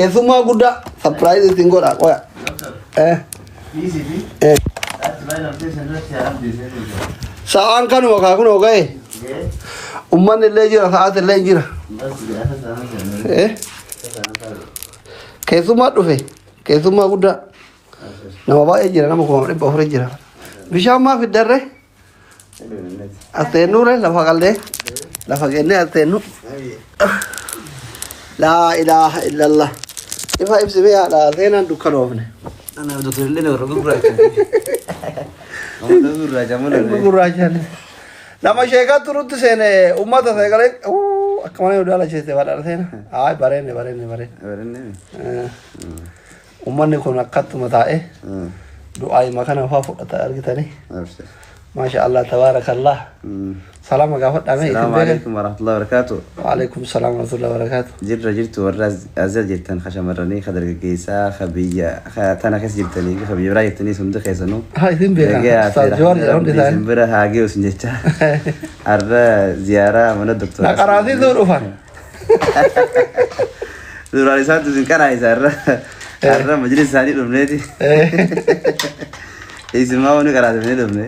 Kesuma guda surprise tinggal aku ya. Saan kan wakaku nogai. Umman illee jira saat illee jira. Keessumaa dhufe keessumaa guddaa nama baay'ee jira nama kuma dhibba afurii jira. Bishaan maa fiddarre asteennuure lafa qallee lafa kennee asteennu. Laa ilaaha illallah. Ifa ibsime yaadha seenaan dukkanoofne. Ana doktor illee nama gurraacha. Nama gurraacha mana. Gurraacha. Nama sheekaa turutti seene ummata sagalee akka malee udaala jeeste badhaadha seena. Ay bareenne. Barenne. Ummanni kun akkatuma taa'e du'aa makana faa fudhata argitanii. Masha Allah tabarakallah. Salama gaafadhame. Assalamu alaikum warahmatullahi wabarakatuh. Wa alaikum salam warahmatullahi wabarakatuh. Jirtu warra azal jirtan khashamarranii khadargeysaa khabiyya tana kas jirtanii khabiyya biraa jirtanii sumda keessanuu. Haa isin beekaa. Saajjoor jedhamuun isaan. Isin bira haagee usin jecha. Arra ziyaaraa mana doktora. Naqaraasii suu dhufan. Duraan isaan tusin kanaa isa arra majlis isaanii dhufneeti. Isimmaa wani qaraatamanii dhufne.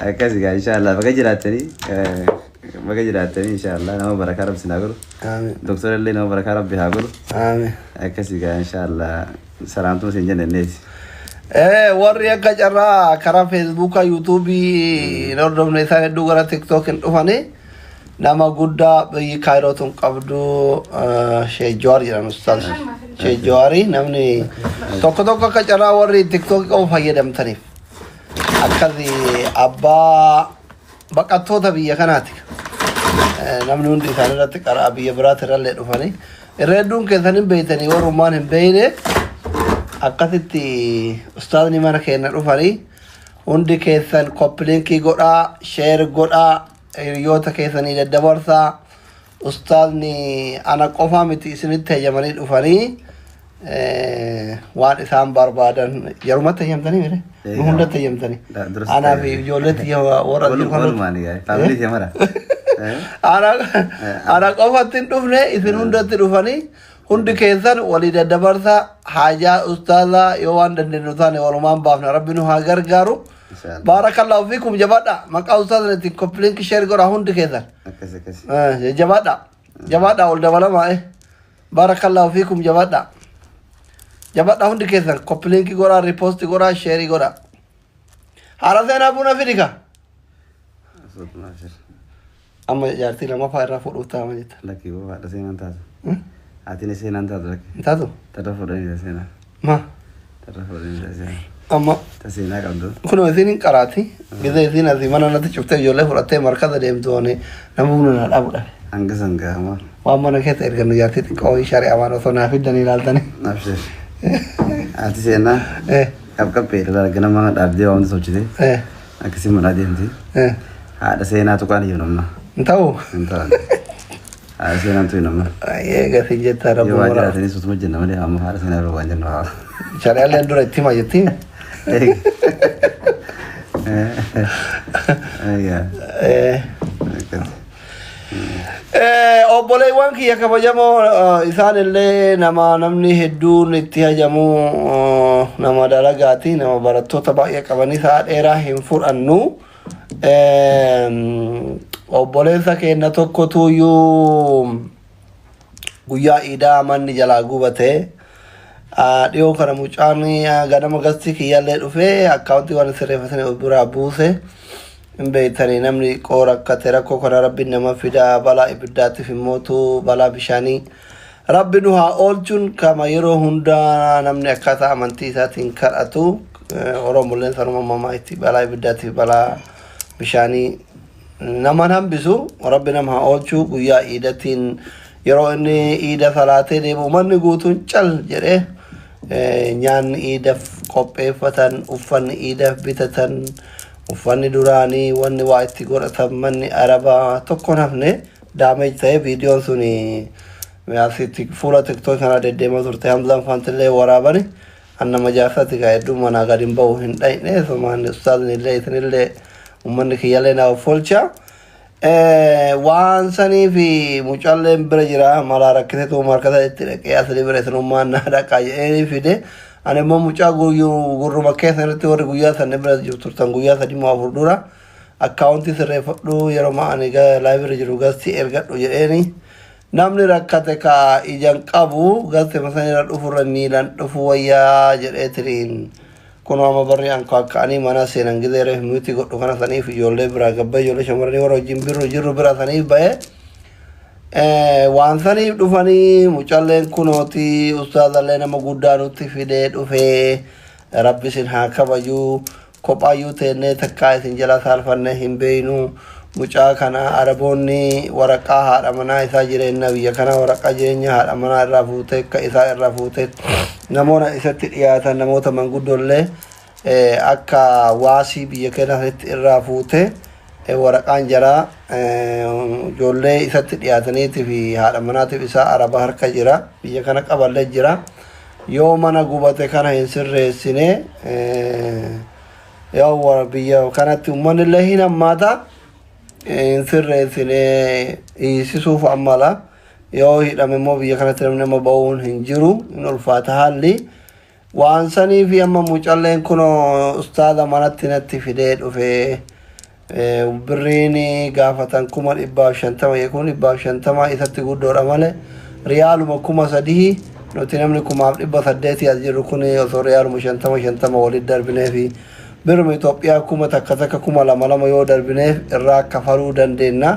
Akkasi gaa inshallah baga jiraatanii inshallah nama barakaa rabbi sinaa godhu. Amiin. Doktora illee nama barakaa rabbi haa godhu. Amiin. Akkasi gaa inshallah salaamtuma siin jenneeti. Warri akka carraa karaa feesbuukaa yuutuubii hordofne isaan hedduu gara tiktookiin dhufanii nama guddaa biyyi kaayirootuun qabdu Sheekh Jawaar jedhamu ustaaz. Sheekh Jawaarii namni tokko akka carraa warri tiktookii qabu fayyadamtaniif. Akkasi abbaa baqattoota biyya kanaati. Namni hundi isaan irratti qaraa biyya biraati irrallee dhufanii. Irra hedduun keessan hin beeytanii warrummaan hin beeyne akkasitti ustaazni mana keenya dhufanii hundi keessan koppiliinkii godhaa, sheer godhaa, hiriyoota keessanii daddabarsaa. Ustaazni ana qofaa miti isinitti heeyyamanii dhufanii waan isaan barbaadan yerumatti heeyyamtanii mire? Nu hundatti heeyyamtanii. Anaa fi ijoolleetti warra ana qofatti hin dhufne isin hundatti dhufanii hundi keessan walii daddabarsaa haajaa ustaazaa yoo waan dandeenyu taane walumaan baafna rabbi nu haa gargaaru. Barakallahu fiikum jabaadha maqaa ustaazanitti koppiliinkii sheer godhaa hundi keessan. Jabaadha ol dabalamaa barakallahu fiikum jabaadha. Jabaadha hundi keessan koppiliinkii godhaa riipoosti godhaa sheerii godhaa. Haara seenaa buna fidika. Amma jaartii lamaffaa irraa fuudhuuf taa'ama jetta. Lakkii boo haadha seenaan taatu. Haatini seenaan taatu lakki. Hin taatu? Tarra fuudhanii seenaa. Ma? Tarra fuudhanii seenaa. Amma. Ta seenaa qabdu. Kun isin hin qaraati. Gizee isin asii mana natti cuftee ijoollee fudhattee markaza deemtu oone nama buna naa dhaabudha. Hanga sangaa maa. Waan mana keessa ergannu jaartii xiqqoo shari'aa waan osoo naa fiddanii ilaaltanii. Abshir. Haati seenaa. Qabqabbee irraa ganama dhaabdee waan sochite. Akkasii mana deemti. Haadha seenaa tuqaan iyyuu namna. Hin ta'u. Hin ta'an. Haadha seenaan tuyi namna. Gasi jettaa rabbi Yoo waan jiraatanii sutuma jenna malee amma haadha seenaa irra waan jennu haa. Shari'aalleen dura itti hima jettii. Obboleewwan kiyya kabajamoo isaan illee namni hedduun itti hajamu nama dalagaati nama barattoota baay'ee qabanii sa'a dheeraa hin fudhannu. Obboleessa keenya tokkotuyyuu guyyaa iidaa manni jalaa gubatee dhiyoo kana mucaan ganama gasti kiyyaallee dhufee akkaawuntii waan sirreeffatanii biraa buuse. Beeytanii namni qoora akkate rakkoo kana rabbi nama fida balaa ibiddaatiif immootu balaa bishaanii rabbi nu haa oolchuun kama yeroo hundaa namni akkaataa amantii isaatiin kadhatu Oromolleen sanuma mamaa itti balaa ibiddaatiif balaa bishaanii naman hambisu rabbi nama haa oolchuu guyyaa iidatiin yeroo inni iida salaatee deemu manni guutuun cal jedhee nyaanni iidaaf qopheeffatan uffanni iidaaf bitatan uffanni duraanii wanni waa itti godhatan manni arabaa tokko hafne daameej ta'ee viidiyoon sun asitti fuula tiktook kana deddeemaa turte hamzaan faantillee waraabani annama jaarsati kaa hedduu manaa gad hin ba'u hin dhayne somaan ustaazni illee isinillee ummanni kiyyallee naaf folcha waan sanii fi mucaalleen bira jira mala rakkateetu markata itti dhaqee asii bira isinummaan na dhaqaa jedhee fide ani immoo mucaa gurruma keessatti warri guyyaa sanni bira turtan guyyaa sadii moo afur dura akkaawuntii sirreeffadhu yeroo ma'ani laayibira jiru gasti ergadhu jedheeni namni rakkate ka ijaan qabu gasti masanirra dhufurra miilan dhufu wayyaa jedheetiriin kuno ama barri anko akkani mana seenan gideere muti godhu kana saniif ijoollee bira gabba ijoollee shamarranii warra wajjin jirru bira saniif bahe waan saniif dhufanii mucaalleen kunooti ustaazallee nama guddaa nutti fidee dhufee rabbi isin haa kabaju kophaayyuu teennee takkaa isin jala saalfanne hin beeynu mucaa kana araboonni waraqaa haadha manaa isaa jireenya biyya kana waraqaa jireenya haadha manaa irraa fuutee akka isaa irraa fuutee namoota isatti dhiyaatan namoota manguddollee akka waasii biyya keenyatti irraa fuutee waraqaan jaraa ijoollee isatti dhiyaataniitii fi haadha manaatiif isaa araba harka jira biyya kana qaballee jira yoo mana gubate kana hin sirreessine yoo biyya kanatti uummanni illee hin hammaata hin sirreessine hiisisuuf ammala yoo hidhame immoo biyya kanatti namni nama ba'uun hin jiru hin ulfaata haalli waan sanii fi amma mucaalleen kun ustaaza manatti natti fidee dhufee birriin gaafatan 150 yeekuun 150 isatti guddoodha malee riyaaluma 3,000 nuti namni 1,800 as jiru kun osoo riyaaluma 50 walitti darbinee fi birma Itoophiyaa takka 2,200 yoo darbineef irraa kafaruu dandeenya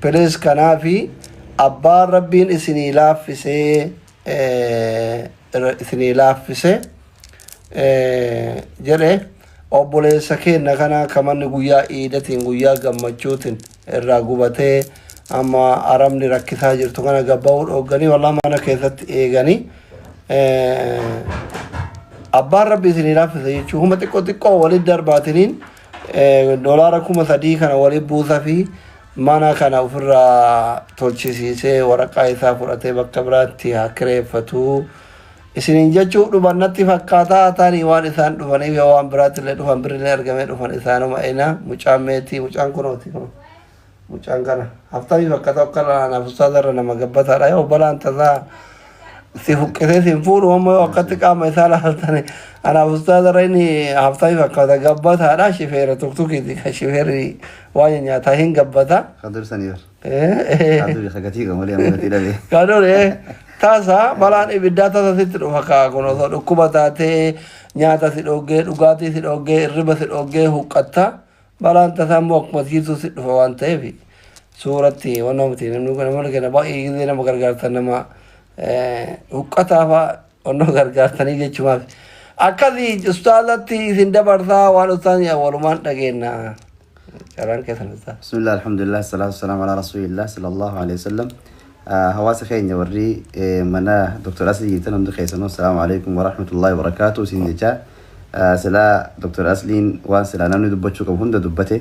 Please kanaafi abbaan rabbiin isinii laaffise jedhe obboleessa keenya kana kamanni guyyaa iidatiin guyyaa gammachuutiin irraa gubatee amma aramni rakkisaa jirtu kana gabba'uu dhogganii walaa mana keessatti eeganii abbaan rabbi isinii laaffise jechuun huma xiqqoo walitti darbaatiniin doolaara 3,000 kana walitti buusaa fi mana kana ofirraa tolchisiisee waraqaa isaa fudhatee bakka biraatti haa kireeffatu isiniin jechuun dhufannatti fakkaataa taanii waan isaan dhufaniif yoo waan biraatti illee dhufan birrilee argamee dhufan isaanuma ina mucaan meetii mucaan kunooti mucaan kana haftamii fakkata akka naaf ustaazarra nama gabbataadha yoo balaan tasaa si huqqisee sin fuudhu ammoo akkatti qaama isaa laaltani anaaf ustaazarra inni haftamii fakkata gabbataadha shifeera tuktukiiti ka shifeerri waan nyaataa hin gabbata Kadur saniir. Kadur khagatii qamali amati dhabe. Kadur tasa balaan ibiddaa tasa sitti dhufa kaa kun osoo dhukkuba taatee nyaata si dhoggee dhugaatii si dhoggee irriba si dhoggee huqqatta balaan tasa immoo akkuma siisuu si dhufa waan ta'eef suuratti waan miti namni kenna baay'ee gisee nama gargaartan nama huqqataafa onnoo gargaartanii jechumaaf akkasii ustaazatti isin dabarsaa waan ustaazii walumaan dhageenya. بسم الله الحمد لله الصلاة والسلام على رسول الله صلى الله عليه وسلم هواس خير نوري منا دكتور أسلي تنم دخيسنو السلام عليكم ورحمة الله وبركاته سينجا سلا دكتور أسلين واسلا نمني دبتشو كم هند دبته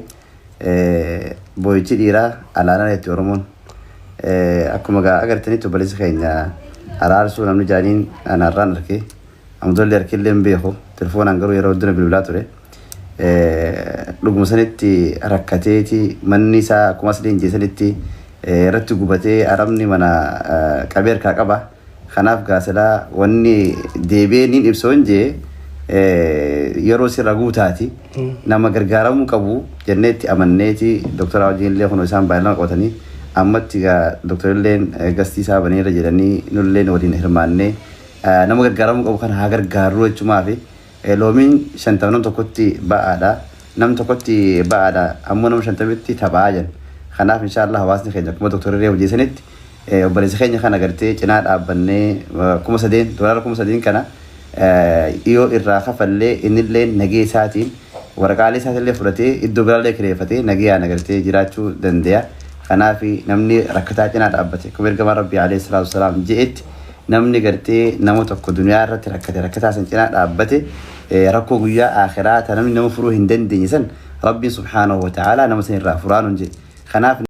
بويتي ديرا على أنا يتورمون أكو مجا أجر تاني تبليس خير على رسول نمني جانين أنا ران ركي أمدول يركي لين بيهو تلفون أنقرو يرودنا بالولاتوري luguma sanitti rakkateeti manni isaa akkuma asliin jeesanitti irratti gubatee arabni mana qabee harkaa qaba kanaaf gaasilaa wanni deebi'ee niin ibsoon jee yeroo sirra guutaati nama gargaaramuu qabu jenneetti amanneeti doktora wajjin illee kunoo isaan baay'inaan qotanii ammatti doktorilleen gastii isaa baneera jedhanii nulleen waliin hirmaannee nama gargaaramuu qabu kana haa gargaaruu jechumaafi loomiin 50 nam tokkotti ba'aadha nam tokkotti ba'aadha ammoo nam 50tti tabaajan kanaaf inshallah hawaasni keenya akkuma doktorri reewu jeesanitti obboleessa keenya kana gartee cinaa dhaabbannee doolaara 3,000 kana yoo irraa kafallee innillee nagee isaatiin waraqaalee isaatillee fudhatee iddoo biraallee kireeffatee nagee agartee jiraachuu danda'a kanaaf namni rakkataa cinaa dhaabbate akkuma ergamaan rabbii alayhi salaatu wasalaam je'etti namni gartee nama tokko duniyaa irratti rakkataa san cinaa dhaabbate rakkoo guyyaa akhiraa ta namni nama furuu hin dandeenye san rabbiin subhaanahu wa ta'aalaa nama san irraa furaanun jedhe kanaaf